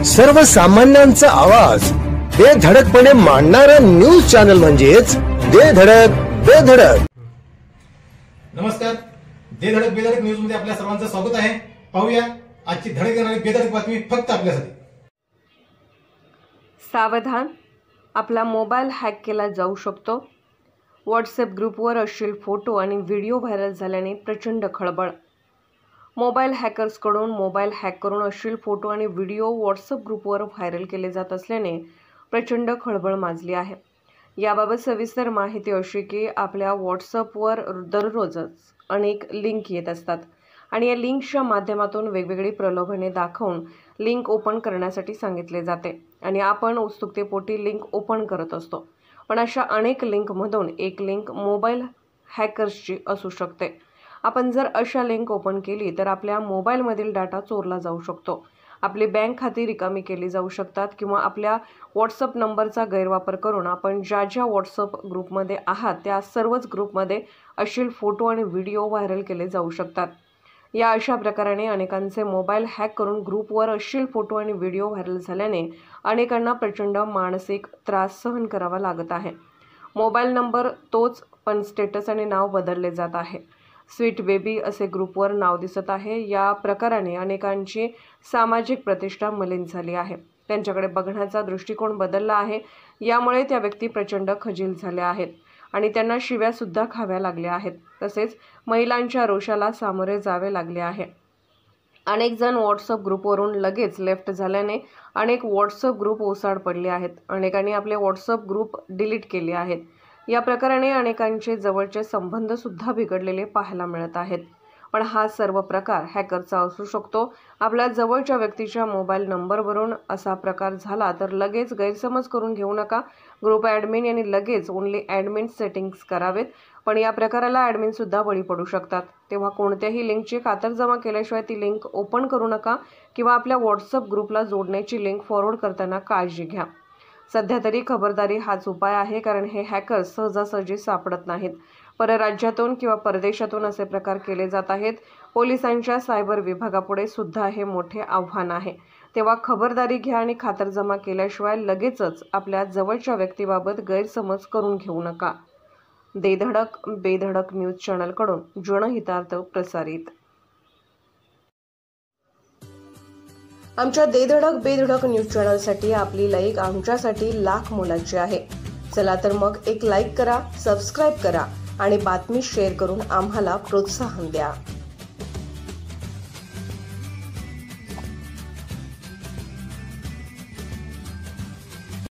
सर्वसामान्यांचा आवाज बेधडकपणे मांडणारा न्यूज चॅनल म्हणजेच बेधडक बेधडक। नमस्कार, बेधडक बेधडक न्यूज मध्ये आपल्या सर्वांचं स्वागत आहे। पाहूया आजची धडक देणारी बेधडक बातमी फक्त आपल्यासाठी। सावधान, आपला मोबाईल हॅक केला जाऊ शकतो। व्हॉट्सअप ग्रुपवर अश्लील फोटो आणि व्हिडिओ व्हायरल झाल्याने प्रचंड खळबळ। मोबाईल हॅकर्सकडून मोबाईल हॅक करून अश्लील फोटो आणि व्हिडिओ व्हॉट्सअप ग्रुपवर व्हायरल केले जात असल्याने प्रचंड खळबळ माजली आहे। याबाबत सविस्तर माहिती अशी की आपल्या व्हॉट्सअपवर दररोजच अनेक लिंक येत असतात आणि या लिंकच्या माध्यमातून वेगवेगळी प्रलोभने दाखवून लिंक ओपन करण्यासाठी सांगितले जाते आणि आपण उत्सुकतेपोटी लिंक ओपन करत असतो। पण अशा अनेक लिंकमधून एक लिंक मोबाईल हॅकर्सची असू शकते। आपण जर अशा लिंक ओपन केली तर आपल्या मोबाईलमधील डाटा चोरला जाऊ शकतो, आपली बँक खाती रिकामी केली जाऊ शकतात किंवा आपल्या व्हॉट्सअप नंबरचा गैरवापर करून आपण ज्या व्हॉट्सअप ग्रुपमध्ये आहात त्या सर्वच ग्रुपमध्ये अश्लील फोटो आणि व्हिडिओ व्हायरल केले जाऊ शकतात। या अशा प्रकाराने अनेकांचे मोबाईल हॅक करून ग्रुपवर अश्लील फोटो आणि व्हिडिओ व्हायरल झाल्याने अनेकांना प्रचंड मानसिक त्रास सहन करावा लागत आहे। मोबाईल नंबर तोच, पण स्टेटस आणि नाव बदलले जात आहे। स्वीट बेबी असे ग्रुपवर नाव दिसत आहे। या प्रकाराने अनेकांची सामाजिक प्रतिष्ठा मलिन झाली आहे, त्यांच्याकडे बघण्याचा दृष्टिकोन बदलला आहे। यामुळे त्या व्यक्ती प्रचंड खजील झाल्या आहेत आणि त्यांना शिव्या सुद्धा खाव्या लागल्या आहेत, तसेच महिलांच्या रोषाला सामोरे जावे लागले आहे। अनेक जण व्हॉट्सअप ग्रुपवरून लगेच लेफ्ट झाल्याने अनेक व्हॉट्सअप ग्रुप ओसाड पडले आहेत। अनेकांनी आपले व्हॉट्सअप ग्रुप डिलीट केले आहेत। या प्रकाराने अनेकांचे जवळचे संबंध सुद्धा बिघडलेले पाहायला मिळत आहेत। पण हा सर्व प्रकार हॅकरचा असू शकतो। आपल्या जवळच्या व्यक्तीच्या मोबाईल नंबरवरून असा प्रकार झाला तर लगेच गैरसमज करून घेऊ नका। ग्रुप ॲडमिन यांनी लगेच ओन्ली ॲडमिन सेटिंग्स करावेत, पण या प्रकाराला ॲडमिन सुद्धा बळी पडू शकतात। तेव्हा कोणत्याही लिंकची खातरजमा केल्याशिवाय ती लिंक ओपन करू नका किंवा आपल्या व्हॉट्सअप ग्रुपला जोडण्याची लिंक फॉरवर्ड करताना काळजी घ्या। सध्या तरी खबरदारी हाच उपाय आहे, कारण हे हॅकर्स सहजासहजी सापडत नाहीत। परराज्यातून किंवा परदेशातून असे प्रकार केले जात आहेत। पोलिसांच्या सायबर विभागापुढे सुद्धा हे मोठे आव्हान आहे। तेव्हा खबरदारी घ्या आणि खातरजमा केल्याशिवाय लगेचच आपल्या जवळच्या व्यक्तीबाबत गैरसमज करून घेऊ नका। बेधडक बेधडक न्यूज चॅनलकडून जनहितार्थ प्रसारित। आमच्या बेधडक बेधडक न्यूज चॅनलसाठी आपली लाईक आमच्यासाठी लाख मोलाची आहे। चला तर मग एक लाईक करा, सबस्क्राईब करा आणि बातमी शेअर करून आम्हाला प्रोत्साहन द्या।